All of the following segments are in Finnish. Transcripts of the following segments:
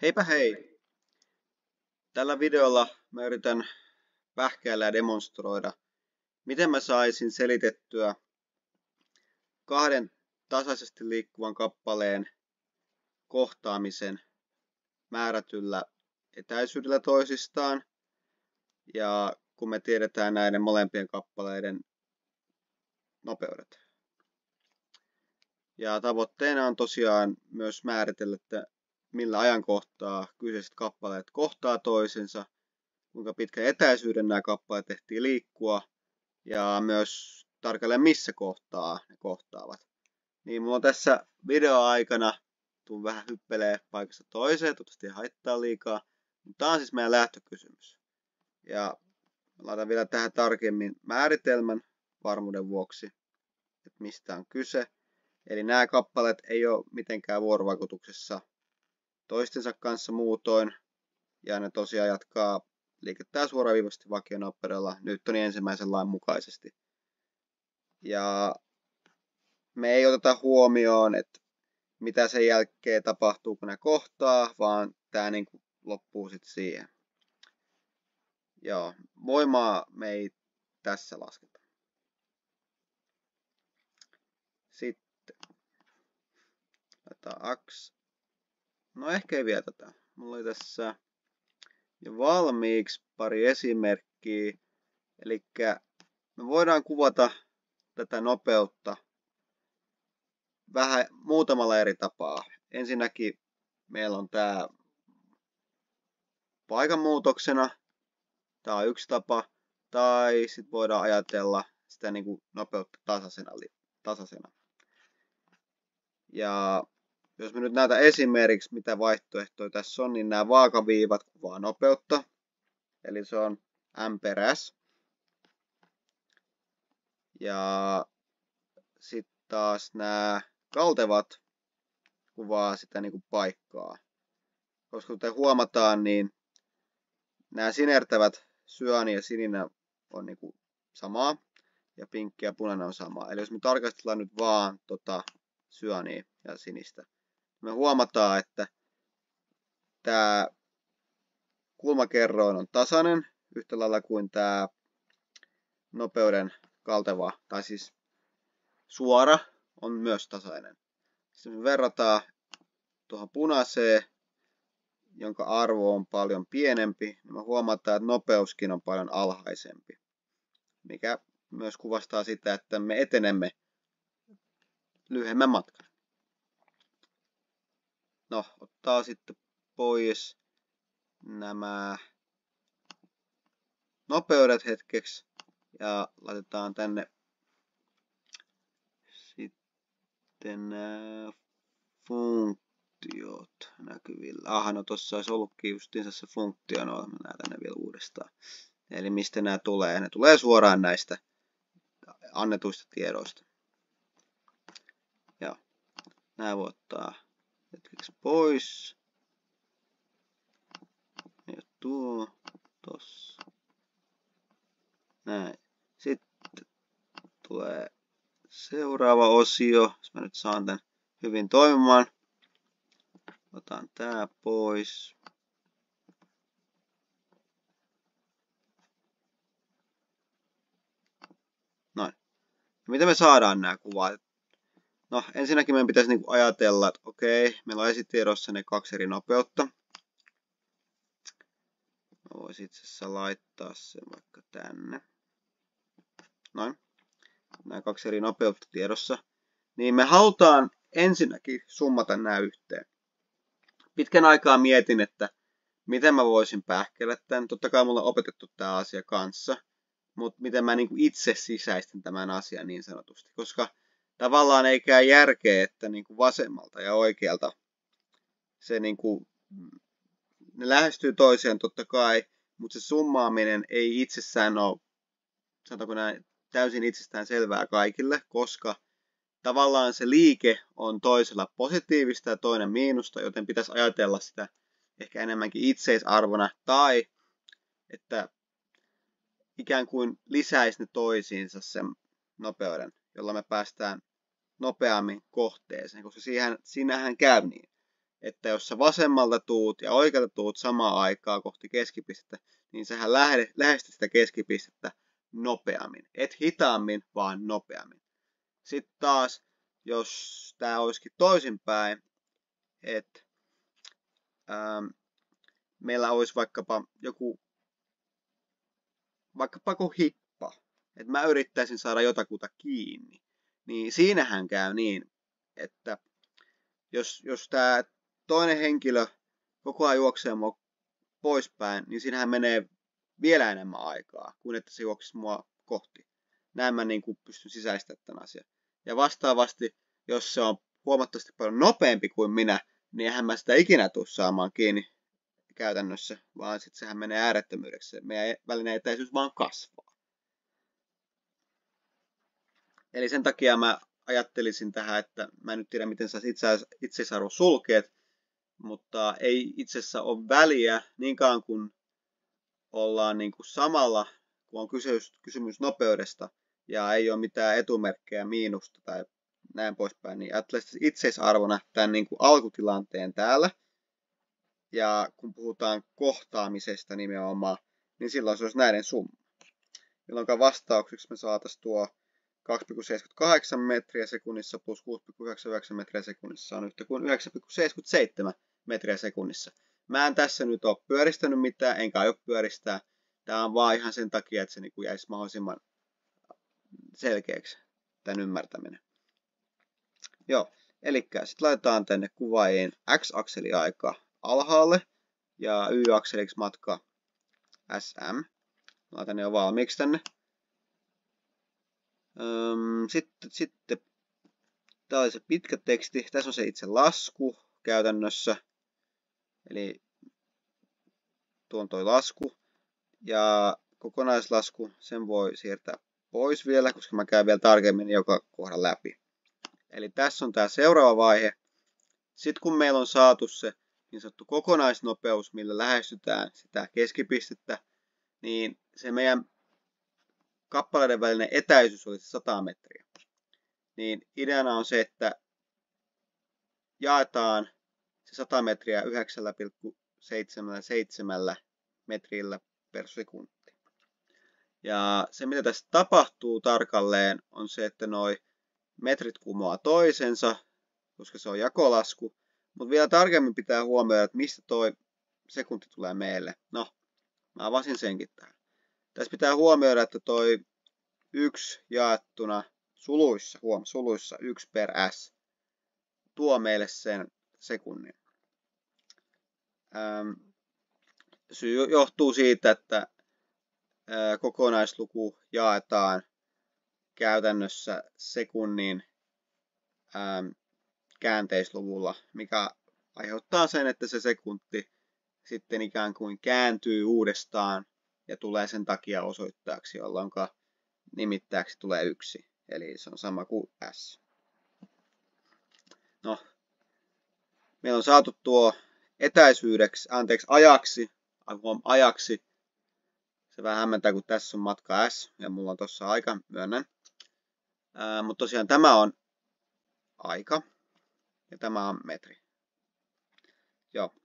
Heipä hei! Tällä videolla mä yritän pähkäillä ja demonstroida, miten mä saisin selitettyä kahden tasaisesti liikkuvan kappaleen kohtaamisen määrätyllä etäisyydellä toisistaan. Ja kun me tiedetään näiden molempien kappaleiden nopeudet. Ja tavoitteena on tosiaan myös määritellä, että millä ajankohtaa kyseiset kappaleet kohtaa toisensa, kuinka pitkän etäisyyden nämä kappaleet tehtiin liikkua ja myös tarkalleen missä kohtaa ne kohtaavat. Niin mulla on tässä videoaikana tuun vähän hyppelee paikasta toiseen, toivottavasti ei haittaa liikaa. Tämä on siis meidän lähtökysymys. Ja laitan vielä tähän tarkemmin määritelmän varmuuden vuoksi, että mistä on kyse. Eli nämä kappaleet ei ole mitenkään vuorovaikutuksessa toistensa kanssa muutoin. Ja ne tosiaan jatkaa liikettää suoraviivaisesti vakionopeudella Newtonin ensimmäisen lain mukaisesti. Ja me ei oteta huomioon, että mitä sen jälkeen tapahtuu, kun ne kohtaa, vaan tämä niin kuin loppuu sitten siihen. Joo, voimaa me ei tässä lasketa. Sitten laitetaan X. No ehkä ei vielä tätä. Mulla oli tässä jo valmiiksi pari esimerkkiä. Eli me voidaan kuvata tätä nopeutta vähän muutamalla eri tapaa. Ensinnäkin meillä on tämä paikanmuutoksena. Tämä on yksi tapa. Tai sitten voidaan ajatella sitä niin kuin nopeutta tasaisena. Ja jos me nyt näytän esimerkiksi, mitä vaihtoehtoja tässä on, niin nämä vaakaviivat kuvaa nopeutta. Eli se on m per s. Ja sitten taas nämä kaltevat kuvaa sitä niin kuin paikkaa. Koska kuten huomataan, niin nämä sinertävät syöni ja sininen on niin kuin samaa. Ja pinkki ja punainen on samaa. Eli jos me tarkastellaan nyt vaan syöniä ja sinistä, me huomataan, että tämä kulmakerroin on tasainen yhtä lailla kuin tämä nopeuden kalteva, tai siis suora, on myös tasainen. Sitten me verrataan tuohon punaiseen, jonka arvo on paljon pienempi, niin me huomataan, että nopeuskin on paljon alhaisempi, mikä myös kuvastaa sitä, että me etenemme lyhyemmän matkan. No, ottaa sitten pois nämä nopeudet hetkeksi ja laitetaan tänne sitten nämä funktiot näkyvillä. No tossa olisi ollutkin justiinsa se funktio, no mä näytän ne vielä uudestaan. Eli mistä nämä tulee? Ne tulee suoraan näistä annetuista tiedoista. Ja nämä voi ottaa hetkeksi pois. Ja tuo tossa. Näin. Sitten tulee seuraava osio. Jos mä nyt saan tän hyvin toimimaan. Otan tää pois. Noin. Miten me saadaan nämä kuvat? No ensinnäkin meidän pitäisi niinku ajatella, että okei, meillä on esitiedossa ne kaksi eri nopeutta. Mä voisin itse asiassa laittaa sen vaikka tänne. Noin. Nämä kaksi eri nopeutta tiedossa. Niin me halutaan ensinnäkin summata nämä yhteen. Pitkän aikaa mietin, että miten mä voisin pähkäillä tämän. Totta kai mulla on opetettu tämä asia kanssa. Mutta miten mä niinku itse sisäistin tämän asian niin sanotusti. Koska tavallaan ei käy järkeä, että niinku vasemmalta ja oikealta se niinku, ne lähestyy toisiaan totta kai, mutta se summaaminen ei itsessään ole, sanotaanko näin, täysin itsestään selvää kaikille, koska tavallaan se liike on toisella positiivista ja toinen miinusta, joten pitäisi ajatella sitä ehkä enemmänkin itseisarvona tai että ikään kuin lisäisi ne toisiinsa sen nopeuden, jolla me päästään nopeammin kohteeseen, koska siinähän käy niin, että jos sä vasemmalta tuut ja oikealta tuut samaan aikaa kohti keskipistettä, niin sähän lähestyt sitä keskipistettä nopeammin. Et hitaammin, vaan nopeammin. Sitten taas, jos tää olisikin toisinpäin, että meillä olisi vaikkapa joku hippa, että mä yrittäisin saada jotakuta kiinni, niin siinähän käy niin, että jos tämä toinen henkilö koko ajan juoksee mua poispäin, niin siinähän menee vielä enemmän aikaa, kuin että se juoksisi mua kohti. Näin mä niin kuin pystyn sisäistämään tämän asian. Ja vastaavasti, jos se on huomattavasti paljon nopeampi kuin minä, niin eihän mä sitä ikinä tule saamaan kiinni käytännössä, vaan sitten sehän menee äärettömyydeksi. Meidän välinen etäisyys vaan kasvaa. Eli sen takia mä ajattelisin tähän, että mä en nyt tiedä, miten sä itseisarvo sulkeet, mutta ei itse asiassa ole väliä niin kauan kun ollaan niin kuin samalla, kun on kysymys nopeudesta ja ei ole mitään etumerkkejä miinusta tai näin poispäin, niin ajattelisin itseisarvona tämän niin kuin alkutilanteen täällä. Ja kun puhutaan kohtaamisesta nimenomaan, niin silloin se olisi näiden summa. Jolloin vastaukseksi me saataisiin tuo 2,78 metriä sekunnissa plus 6,99 metriä sekunnissa on yhtä kuin 9,77 metriä sekunnissa. Mä en tässä nyt ole pyöristänyt mitään, enkä aio pyöristää. Tää on vaan ihan sen takia, että se niin kuin jäisi mahdollisimman selkeäksi tämän ymmärtäminen. Joo, eli sitten laitetaan tänne kuvaajiin x-akseli aika alhaalle ja y-akseliksi matka SM. Laitan ne jo valmiiksi tänne. Sitten tämä oli se pitkä teksti. Tässä on se itse lasku käytännössä. Eli tuon toi lasku. Ja kokonaislasku, sen voi siirtää pois vielä, koska mä käyn vielä tarkemmin joka kohdan läpi. Eli tässä on tämä seuraava vaihe. Sitten kun meillä on saatu se niin sanottu kokonaisnopeus, millä lähestytään sitä keskipistettä, niin se meidän kappaleiden välinen etäisyys olisi 100 metriä. Niin ideana on se, että jaetaan se 100 metriä 9,77 metrillä per sekunti. Ja se, mitä tässä tapahtuu tarkalleen, on se, että noi metrit kumoaa toisensa, koska se on jakolasku. Mutta vielä tarkemmin pitää huomioida, että mistä toi sekunti tulee meille. No, mä avasin senkin tähän. Tässä pitää huomioida, että toi 1 jaettuna suluissa 1 per s tuo meille sen sekunnin. Syy johtuu siitä, että kokonaisluku jaetaan käytännössä sekunnin käänteisluvulla, mikä aiheuttaa sen, että se sekunti sitten ikään kuin kääntyy uudestaan ja tulee sen takia osoittajaksi, jolloin nimittäjäksi tulee 1. Eli se on sama kuin S. No, meillä on saatu tuo ajaksi. Se vähän hämmentää, kun tässä on matka S ja mulla on tuossa aika, myönnän. Mutta tosiaan tämä on aika ja tämä on metri. Joo.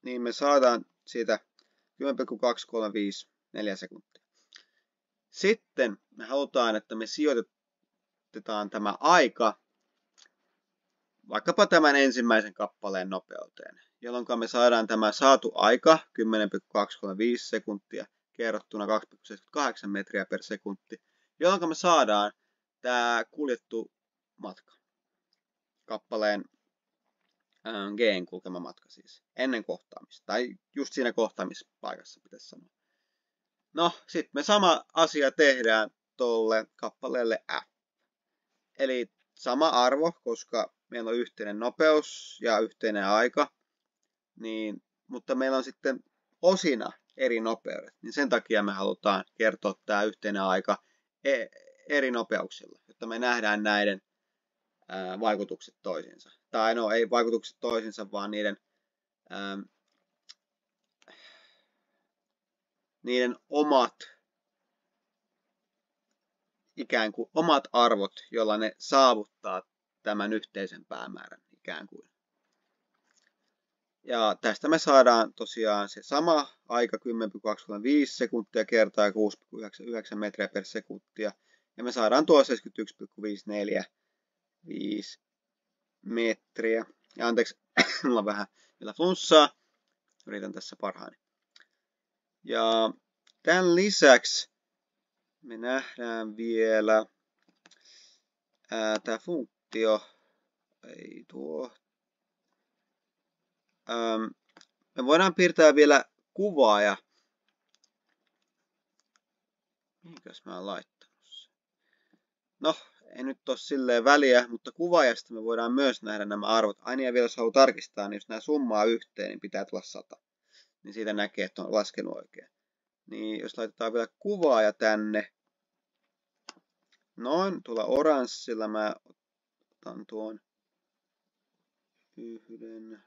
Niin me saadaan siitä 10,235 sekuntia. Sitten me halutaan, että me sijoitetaan tämä aika vaikkapa tämän ensimmäisen kappaleen nopeuteen, jolloin me saadaan tämä saatu aika 10,235 sekuntia kerrottuna 2,78 metriä per sekunti, jolloin me saadaan tämä kuljettu matka, kappaleen G:n kulkema matka siis, ennen kohtaamista, tai just siinä kohtaamispaikassa pitäisi sanoa. No, sitten me sama asia tehdään tuolle kappaleelle F. Eli sama arvo, koska meillä on yhteinen nopeus ja yhteinen aika, niin, mutta meillä on sitten osina eri nopeudet, niin sen takia me halutaan kertoa tämä yhteinen aika eri nopeuksilla, jotta me nähdään näiden vaikutukset toisiinsa. Tai no ei vaikutukset toisiinsa, vaan niiden ikään kuin omat arvot, joilla ne saavuttaa tämän yhteisen päämäärän ikään kuin. Ja tästä me saadaan tosiaan se sama aika 10,25 sekuntia kertaa 6,99 metriä per sekuntia. Ja me saadaan tuo 71,545 metriä. Ja anteeksi, mulla on vähän vielä flunssaa. Yritän tässä parhaani. Ja tämän lisäksi me nähdään vielä tämä funktio. Ei tuo. Me voidaan piirtää vielä kuvaaja. Mihinkäs mä oon laittanut sen? No, ei nyt ole silleen väliä, mutta kuvaajasta me voidaan myös nähdä nämä arvot. Aina ja vielä jos haluaa tarkistaa, niin jos nämä summaa yhteen, niin pitää tulla 100. Niin siitä näkee, että on laskenut oikein. Niin jos laitetaan vielä kuvaaja tänne. Noin, tuolla oranssilla mä otan tuon yhden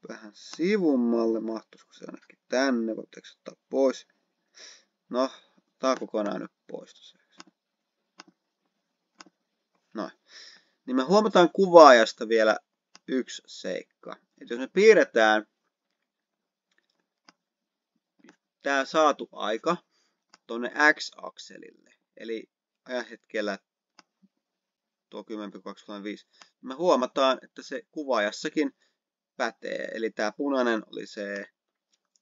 vähän sivummalle. Mahtuisiko se ainakin tänne? Voitteko ottaa pois? No, tää kokonaan nyt pois. Noin. Niin me huomataan kuvaajasta vielä yksi seikka. Että jos me piirretään tämä saatu aika tuonne x-akselille, eli ajanhetkellä tuo 10,25, me huomataan, että se kuvaajassakin pätee. Eli tämä punainen oli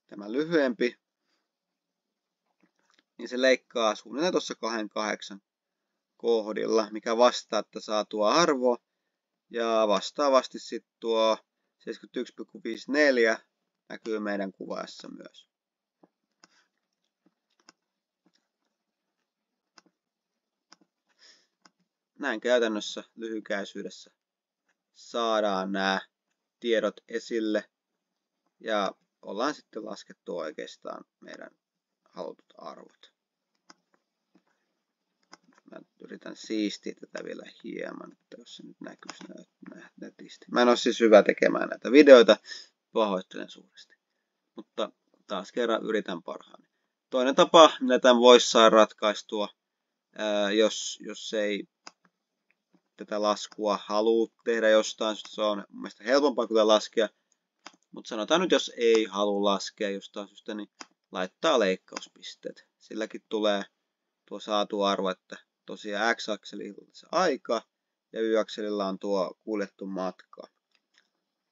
tämä lyhyempi, niin se leikkaa suunnilleen tuossa 2,8 kohdilla, mikä vastaa tätä saatua arvoa. Ja vastaavasti sitten tuo 71,54 näkyy meidän kuvaajassa myös. Näin käytännössä lyhykäisyydessä saadaan nämä tiedot esille ja ollaan sitten laskettu oikeastaan meidän halutut arvot. Mä yritän siistiä tätä vielä hieman, että jos se nyt näkyisi netisti. Mä en ole siis hyvä tekemään näitä videoita, pahoittelen suuresti. Mutta taas kerran yritän parhaani. Toinen tapa, millä tämän voisi saada ratkaistua, jos ei tätä laskua halua tehdä jostain, se on mun mielestä helpompaa kuin laskea. Mutta sanotaan nyt, jos ei halua laskea jostain syystä, niin laittaa leikkauspisteet. Silläkin tulee tuo saatu arvo, että tosiaan x-akselilla on se aika ja y-akselilla on tuo kuljettu matka.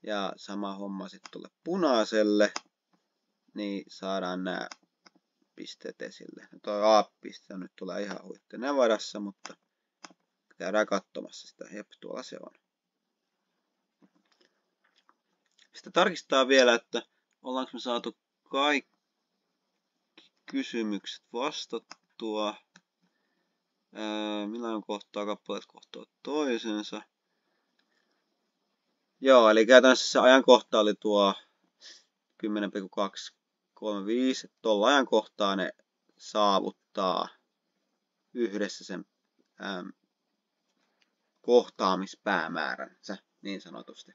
Ja sama homma sitten tuolle punaiselle, niin saadaan nämä pisteet esille. No tuo A-piste nyt tulee ihan huitten varassa, mutta käydään katsomassa sitä. Jep, tuolla se on. Sitten tarkistaa vielä, että ollaanko me saatu kaikki kysymykset vastattua. Milloin kohtaa kappaleet kohtaa toisensa. Joo, eli käytännössä se ajankohta oli tuo 10,235. Tuolla ajankohtaa ne saavuttaa yhdessä sen kohtaamispäämääränsä, niin sanotusti.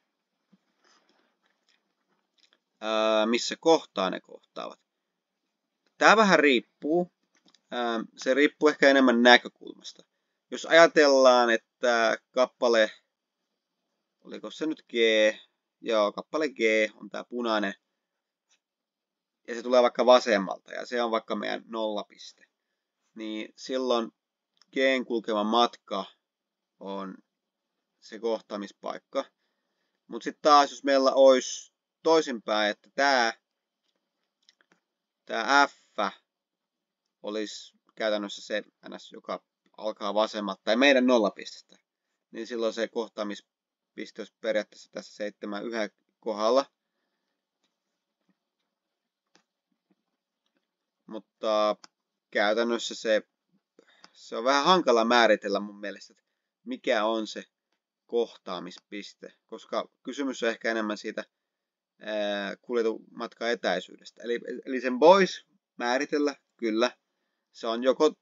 Missä kohtaa ne kohtaavat? Tämä vähän riippuu. Se riippuu ehkä enemmän näkökulmasta. Jos ajatellaan, että kappale, oliko se nyt G? Joo, kappale G on tämä punainen. Ja se tulee vaikka vasemmalta ja se on vaikka meidän nollapiste. Niin silloin G:n kulkeva matka on se kohtaamispaikka. Mutta sitten taas, jos meillä olisi toisinpäin, että tämä F olisi käytännössä se NS, joka alkaa vasemmalta, tai meidän nollapistestä, niin silloin se kohtaamispiste olisi periaatteessa tässä 7,1 kohdalla. Mutta käytännössä se on vähän hankala määritellä mun mielestä, että mikä on se kohtaamispiste, koska kysymys on ehkä enemmän siitä kuljetun matkan etäisyydestä. Eli sen voisi määritellä, kyllä. Se on joko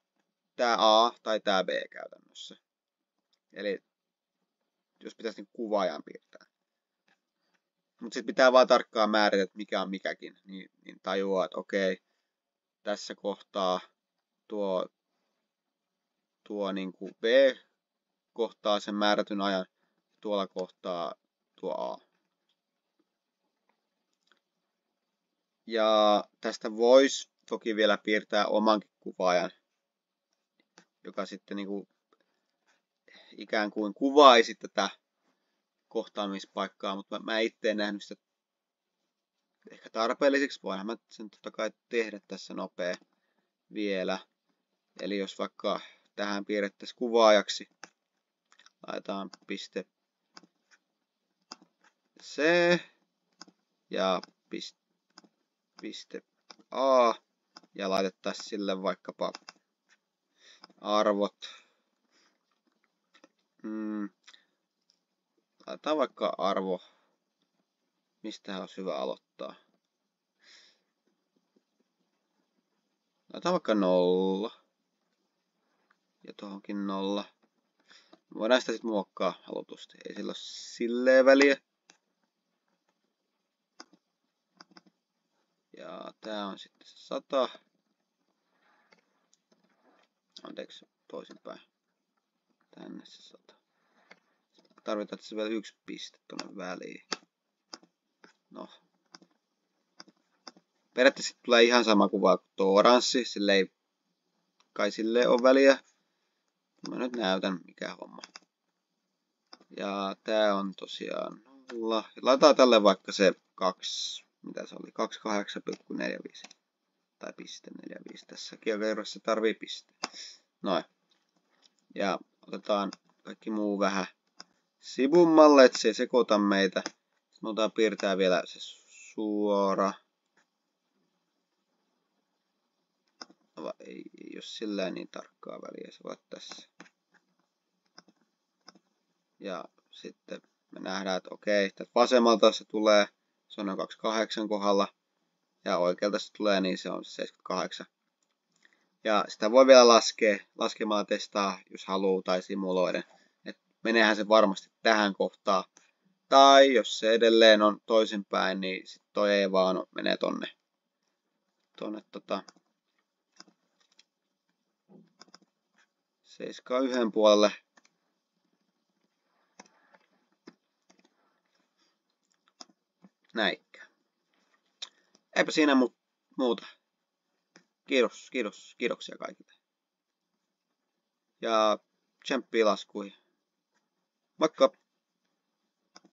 tämä A tai tämä B käytännössä. Eli jos pitäisi niin kuvaajan piirtää. Mutta sitten pitää vaan tarkkaan määritellä, että mikä on mikäkin. Niin tajuaa, että okei, tässä kohtaa tuo niin kuin B kohtaa sen määrätyn ajan. Tuolla kohtaa tuo A. Ja tästä voisi toki vielä piirtää omankin kuvaajan, joka sitten niinku ikään kuin kuvaisi tätä kohtaamispaikkaa, mutta mä itse en nähnyt sitä ehkä tarpeelliseksi. Voinhan mä sen totta kai tehdä tässä nopea vielä. Eli jos vaikka tähän piirrettäisiin kuvaajaksi, laitetaan piste C ja piste A ja laitettaisiin sille vaikkapa arvot. Laitetaan vaikka arvo. Mistähän olisi hyvä aloittaa? Laitetaan vaikka 0. Ja tuohonkin 0. Voidaan sitä sitten muokkaa halutusti. Ei sillä ole silleen väliä. Ja tää on sitten 100. Anteeksi, toisinpäin. Tänne se 100. Tarvitaan tässä vielä yksi piste tuonne väliin. No. Periaatteessa tulee ihan sama kuva kuin tuo oranssi. Sille ei kai sille ole väliä. Mä nyt näytän mikä homma. Ja tää on tosiaan 0. Laitetaan tälle vaikka se 2. Mitä se oli? 28,45. Tai piste 45. Tässäkin kerrossa tarvii piste. Noin. Ja otetaan kaikki muu vähän sivummalle, että se ei sekoita meitä. Sitten me otetaan piirtää vielä se suora. Ei ole sillä niin tarkkaa väliä, se voi tässä. Ja sitten me nähdään, että okei, tästä vasemmalta se tulee, se on noin 28 kohdalla. Ja oikealta se tulee, niin se on 78. Ja sitä voi vielä laskemalla testaa, jos haluaa, tai simuloida. Et meneehän se varmasti tähän kohtaan. Tai jos se edelleen on toisinpäin, niin sitten toi ei vaan menee tonne 7 puolelle. Näinkään. Eipä siinä muuta. Kiitoksia kaikille. Ja tsemppiä laskuihin. Moikka!